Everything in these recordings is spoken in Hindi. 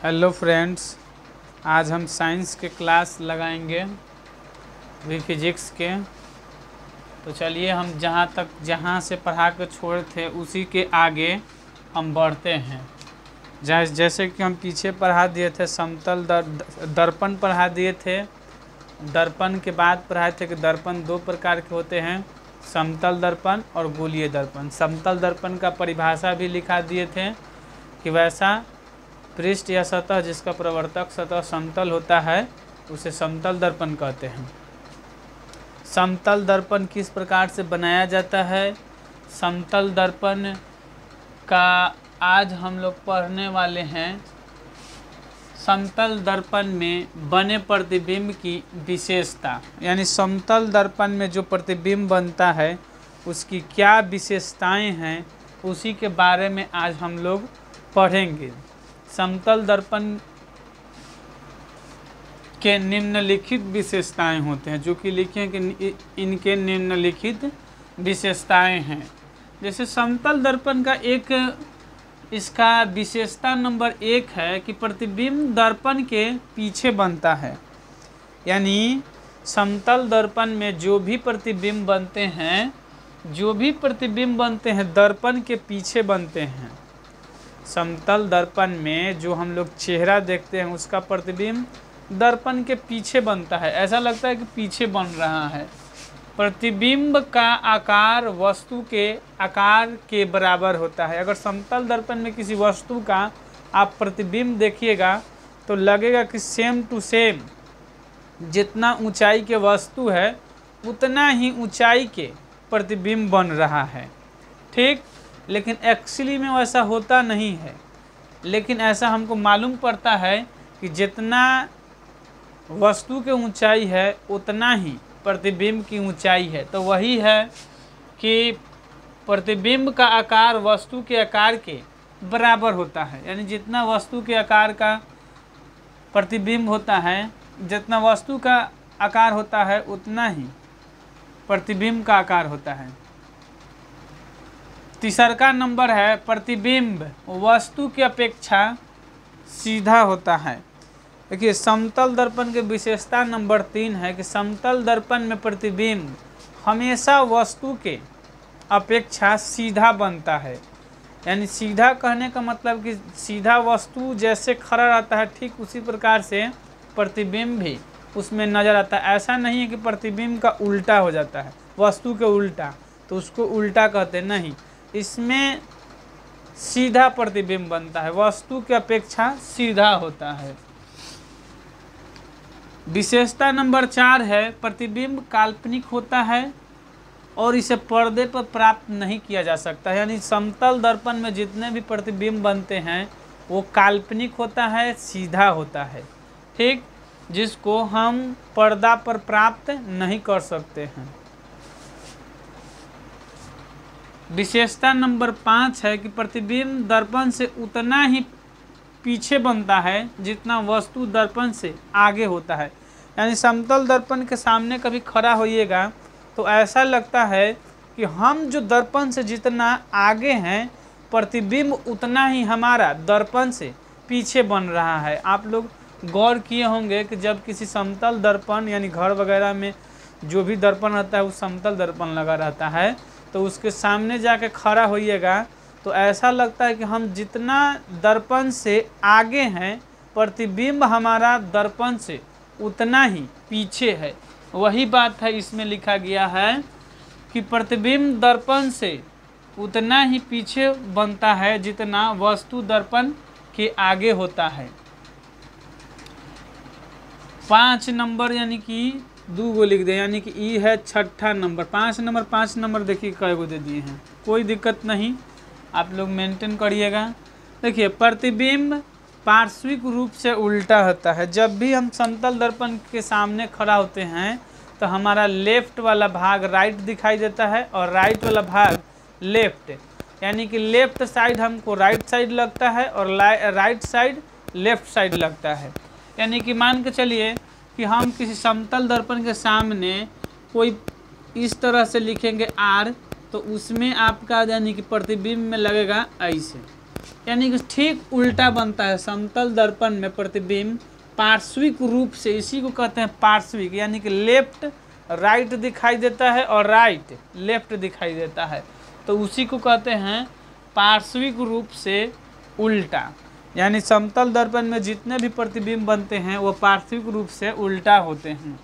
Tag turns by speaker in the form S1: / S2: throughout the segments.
S1: हेलो फ्रेंड्स, आज हम साइंस के क्लास लगाएंगे भी फिजिक्स के। तो चलिए हम जहाँ से पढ़ा के छोड़े थे उसी के आगे हम बढ़ते हैं। जैसे कि हम पीछे पढ़ा दिए थे समतल दर्पण पढ़ा दिए थे। दर्पण के बाद पढ़ाए थे कि दर्पण दो प्रकार के होते हैं, समतल दर्पण और गोलीय दर्पण। समतल दर्पण का परिभाषा भी लिखा दिए थे कि वैसा पृष्ठ या सतह जिसका प्रवर्तक सतह समतल होता है उसे समतल दर्पण कहते हैं। समतल दर्पण किस प्रकार से बनाया जाता है, समतल दर्पण का आज हम लोग पढ़ने वाले हैं। समतल दर्पण में बने प्रतिबिंब की विशेषता, यानी समतल दर्पण में जो प्रतिबिंब बनता है उसकी क्या विशेषताएं हैं, उसी के बारे में आज हम लोग पढ़ेंगे। समतल दर्पण के निम्नलिखित विशेषताएं होते हैं, जो कि लिखे कि इनके निम्नलिखित विशेषताएं हैं। जैसे समतल दर्पण का इसका विशेषता नंबर 1 है कि प्रतिबिंब दर्पण के पीछे बनता है। यानी समतल दर्पण में जो भी प्रतिबिंब बनते हैं दर्पण के पीछे बनते हैं। समतल दर्पण में जो हम लोग चेहरा देखते हैं उसका प्रतिबिंब दर्पण के पीछे बनता है। ऐसा लगता है कि पीछे बन रहा है। प्रतिबिंब का आकार वस्तु के आकार के बराबर होता है। अगर समतल दर्पण में किसी वस्तु का आप प्रतिबिंब देखिएगा तो लगेगा कि सेम टू सेम जितना ऊंचाई के वस्तु है उतना ही ऊंचाई के प्रतिबिंब बन रहा है। ठीक, लेकिन एक्चुअली में वैसा होता नहीं है। लेकिन ऐसा हमको मालूम पड़ता है कि जितना वस्तु की ऊंचाई है उतना ही प्रतिबिंब की ऊंचाई है। तो वही है कि प्रतिबिंब का आकार वस्तु के आकार के बराबर होता है। यानी जितना वस्तु के आकार का प्रतिबिंब होता है, जितना वस्तु का आकार होता है उतना ही प्रतिबिंब का आकार होता है। तीसरा नंबर है प्रतिबिंब वस्तु की अपेक्षा सीधा होता है। देखिए समतल दर्पण की विशेषता नंबर 3 है कि समतल दर्पण में प्रतिबिंब हमेशा वस्तु के अपेक्षा सीधा बनता है। यानी सीधा कहने का मतलब कि सीधा वस्तु जैसे खड़ा रहता है ठीक उसी प्रकार से प्रतिबिंब भी उसमें नजर आता है। ऐसा नहीं है कि प्रतिबिंब का उल्टा हो जाता है, वस्तु के उल्टा, तो उसको उल्टा कहते नहीं। इसमें सीधा प्रतिबिंब बनता है, वस्तु की अपेक्षा सीधा होता है। विशेषता नंबर 4 है प्रतिबिंब काल्पनिक होता है और इसे पर्दे पर प्राप्त नहीं किया जा सकता। यानी समतल दर्पण में जितने भी प्रतिबिंब बनते हैं वो काल्पनिक होता है, सीधा होता है। ठीक, जिसको हम पर्दा पर प्राप्त नहीं कर सकते हैं। विशेषता नंबर 5 है कि प्रतिबिंब दर्पण से उतना ही पीछे बनता है जितना वस्तु दर्पण से आगे होता है। यानी समतल दर्पण के सामने कभी खड़ा होइएगा तो ऐसा लगता है कि हम जो दर्पण से जितना आगे हैं प्रतिबिंब उतना ही हमारा दर्पण से पीछे बन रहा है। आप लोग गौर किए होंगे कि जब किसी समतल दर्पण यानी घर वगैरह में जो भी दर्पण रहता है वो समतल दर्पण लगा रहता है, तो उसके सामने जाके खड़ा होइएगा तो ऐसा लगता है कि हम जितना दर्पण से आगे हैं प्रतिबिंब हमारा दर्पण से उतना ही पीछे है। वही बात है इसमें लिखा गया है कि प्रतिबिंब दर्पण से उतना ही पीछे बनता है जितना वस्तु दर्पण के आगे होता है। 5 नंबर यानी कि 2 गो लिख दे, यानी कि ई है छठा नंबर। 5 नंबर देखिए कै गो दे दिए हैं, कोई दिक्कत नहीं, आप लोग मेंटेन करिएगा। देखिए प्रतिबिंब पार्श्विक रूप से उल्टा होता है। जब भी हम समतल दर्पण के सामने खड़ा होते हैं तो हमारा लेफ्ट वाला भाग राइट दिखाई देता है और राइट वाला भाग लेफ्ट। यानी कि लेफ्ट साइड हमको राइट साइड लगता है और राइट साइड लेफ्ट साइड लगता है। यानी कि मान के चलिए कि हम किसी समतल दर्पण के सामने कोई इस तरह से लिखेंगे R, तो उसमें आपका यानी कि प्रतिबिंब में लगेगा ऐसे। यानी कि ठीक उल्टा बनता है। समतल दर्पण में प्रतिबिंब पार्श्विक रूप से, इसी को कहते हैं पार्श्विक, यानी कि लेफ्ट राइट दिखाई देता है और राइट लेफ्ट दिखाई देता है, तो उसी को कहते हैं पार्श्विक रूप से उल्टा। यानी समतल दर्पण में जितने भी प्रतिबिंब बनते हैं वो पार्श्विक रूप से उल्टा होते हैं।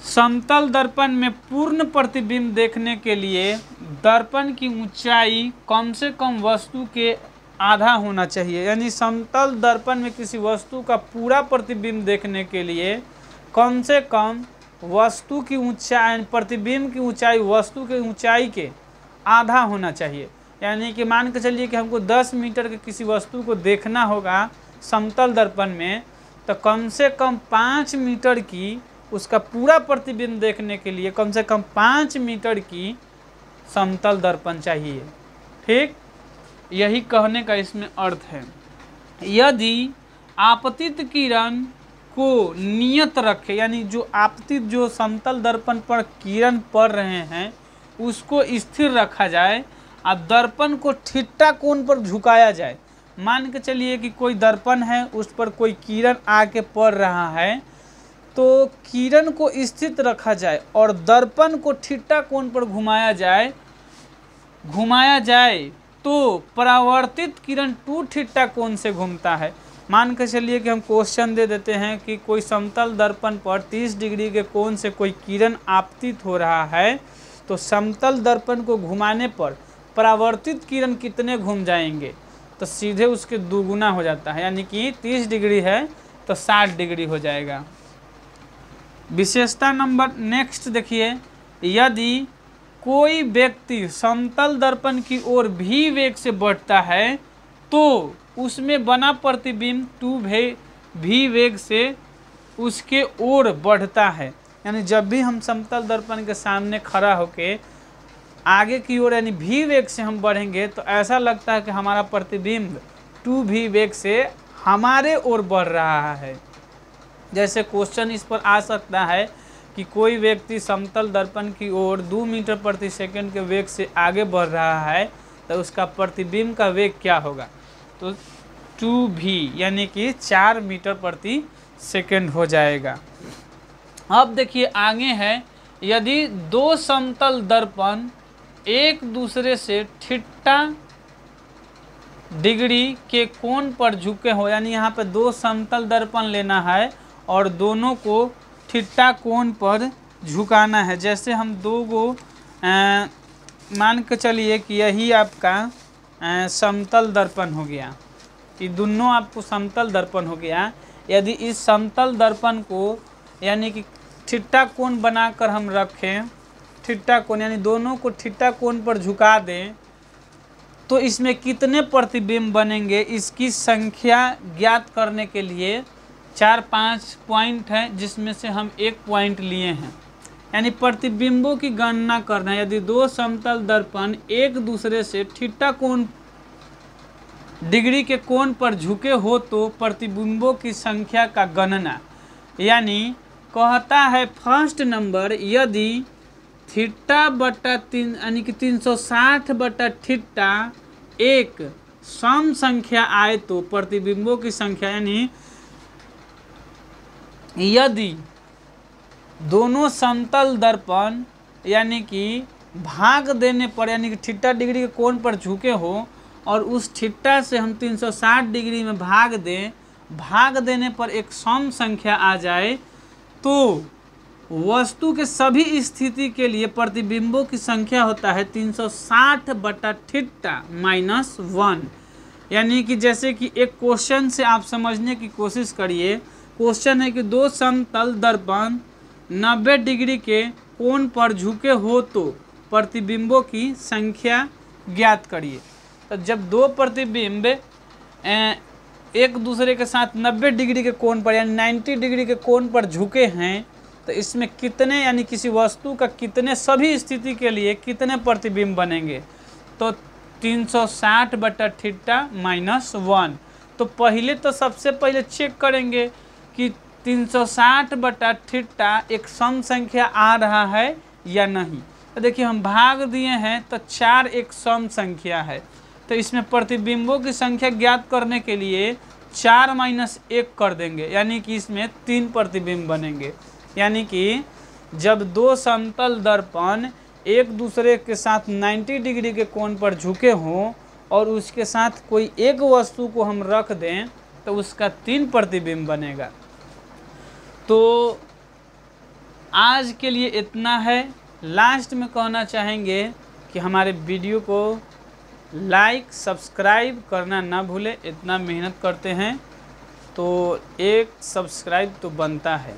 S1: समतल दर्पण में पूर्ण प्रतिबिंब देखने के लिए दर्पण की ऊंचाई कम से कम वस्तु के आधा होना चाहिए। यानी समतल दर्पण में किसी वस्तु का पूरा प्रतिबिंब देखने के लिए कम से कम वस्तु की ऊंचाई, प्रतिबिंब की ऊंचाई वस्तु की ऊंचाई के आधा होना चाहिए। यानी कि मान के चलिए कि हमको 10 मीटर के किसी वस्तु को देखना होगा समतल दर्पण में, तो कम से कम 5 मीटर की, उसका पूरा प्रतिबिंब देखने के लिए कम से कम 5 मीटर की समतल दर्पण चाहिए। ठीक, यही कहने का इसमें अर्थ है। यदि आपतित किरण को नियत रखे, यानी जो आपतित, जो समतल दर्पण पर किरण पड़ रहे हैं उसको स्थिर रखा जाए और दर्पण को थीटा कोण पर झुकाया जाए। मान के चलिए कि कोई दर्पण है, उस पर कोई किरण आके पड़ रहा है, तो किरण को स्थित रखा जाए और दर्पण को थीटा कोण पर घुमाया जाए तो परावर्तित किरण 2 थीटा कोण से घूमता है। मान के चलिए कि हम क्वेश्चन दे देते हैं कि कोई समतल दर्पण पर 30 डिग्री के कोण से कोई किरण आपतित हो रहा है, तो समतल दर्पण को घुमाने पर परावर्तित किरण कितने घूम जाएंगे, तो सीधे उसके दुगुना हो जाता है। यानी कि 30 डिग्री है तो 60 डिग्री हो जाएगा। विशेषता नंबर नेक्स्ट देखिए, यदि कोई व्यक्ति समतल दर्पण की ओर भी वेग से बढ़ता है तो उसमें बना प्रतिबिंब 2 भी वेग से उसके ओर बढ़ता है। यानी जब भी हम समतल दर्पण के सामने खड़ा होके आगे की ओर यानी भी वेग से हम बढ़ेंगे तो ऐसा लगता है कि हमारा प्रतिबिंब 2 भी वेग से हमारे ओर बढ़ रहा है। जैसे क्वेश्चन इस पर आ सकता है कि कोई व्यक्ति समतल दर्पण की ओर 2 मीटर प्रति सेकंड के वेग से आगे बढ़ रहा है तो उसका प्रतिबिंब का वेग क्या होगा, तो 2v यानी कि 4 मीटर प्रति सेकंड हो जाएगा। अब देखिए आगे है, यदि 2 समतल दर्पण एक दूसरे से थीटा डिग्री के कोण पर झुके हो, यानी यहाँ पे 2 समतल दर्पण लेना है और दोनों को थीटा कोण पर झुकाना है। जैसे हम 2 गो मान के चलिए कि यही आपका समतल दर्पण हो गया, कि दोनों आपको समतल दर्पण हो गया। यदि इस समतल दर्पण को यानी कि थीटा कोण बनाकर हम रखें, थीटा कोण यानी दोनों को थीटा कोण पर झुका दें, तो इसमें कितने प्रतिबिंब बनेंगे इसकी संख्या ज्ञात करने के लिए 4-5 पॉइंट हैं, जिसमें से हम 1 पॉइंट लिए हैं। यानी प्रतिबिंबों की गणना करना है। यदि 2 समतल दर्पण एक दूसरे से थीटा कोण डिग्री के कोण पर झुके हो तो प्रतिबिंबों की संख्या का गणना, यानी कहता है फर्स्ट नंबर, यदि थीटा बटा 3 यानी कि 360 बटा थीटा एक सम संख्या आए तो प्रतिबिंबों की संख्या, यानी यदि दोनों समतल दर्पण यानी कि भाग देने पर यानी कि थीटा डिग्री के कोण पर झुके हो और उस थीटा से हम 360 डिग्री में भाग दें, भाग देने पर एक सम संख्या आ जाए तो वस्तु के सभी स्थिति के लिए प्रतिबिंबों की संख्या होता है 360 बटा थीटा माइनस 1। यानी कि जैसे कि एक क्वेश्चन से आप समझने की कोशिश करिए। क्वेश्चन है कि 2 समतल दर्पण 90 डिग्री के कोण पर झुके हो तो प्रतिबिंबों की संख्या ज्ञात करिए। तो जब 2 प्रतिबिंब एक दूसरे के साथ 90 डिग्री के कोण पर यानी 90 डिग्री के कोण पर झुके हैं तो इसमें कितने यानी किसी वस्तु का कितने सभी स्थिति के लिए कितने प्रतिबिंब बनेंगे, तो 360 बटा थीटा माइनस 1। तो पहले तो सबसे पहले चेक करेंगे कि 360 बटा थीटा एक सम संख्या आ रहा है या नहीं। तो देखिए हम भाग दिए हैं तो 4 एक सम संख्या है, तो इसमें प्रतिबिंबों की संख्या ज्ञात करने के लिए 4 - 1 कर देंगे, यानी कि इसमें 3 प्रतिबिंब बनेंगे। यानी कि जब दो समतल दर्पण एक दूसरे के साथ 90 डिग्री के कोण पर झुके हों और उसके साथ कोई एक वस्तु को हम रख दें तो उसका 3 प्रतिबिंब बनेगा। तो आज के लिए इतना है। लास्ट में कहना चाहेंगे कि हमारे वीडियो को लाइक सब्सक्राइब करना ना भूले। इतना मेहनत करते हैं तो एक सब्सक्राइब तो बनता है।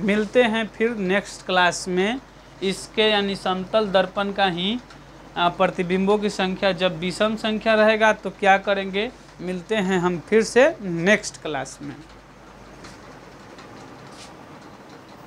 S1: मिलते हैं फिर नेक्स्ट क्लास में। इसके यानी समतल दर्पण का ही प्रतिबिंबों की संख्या जब विषम संख्या रहेगा तो क्या करेंगे, मिलते हैं हम फिर से नेक्स्ट क्लास में।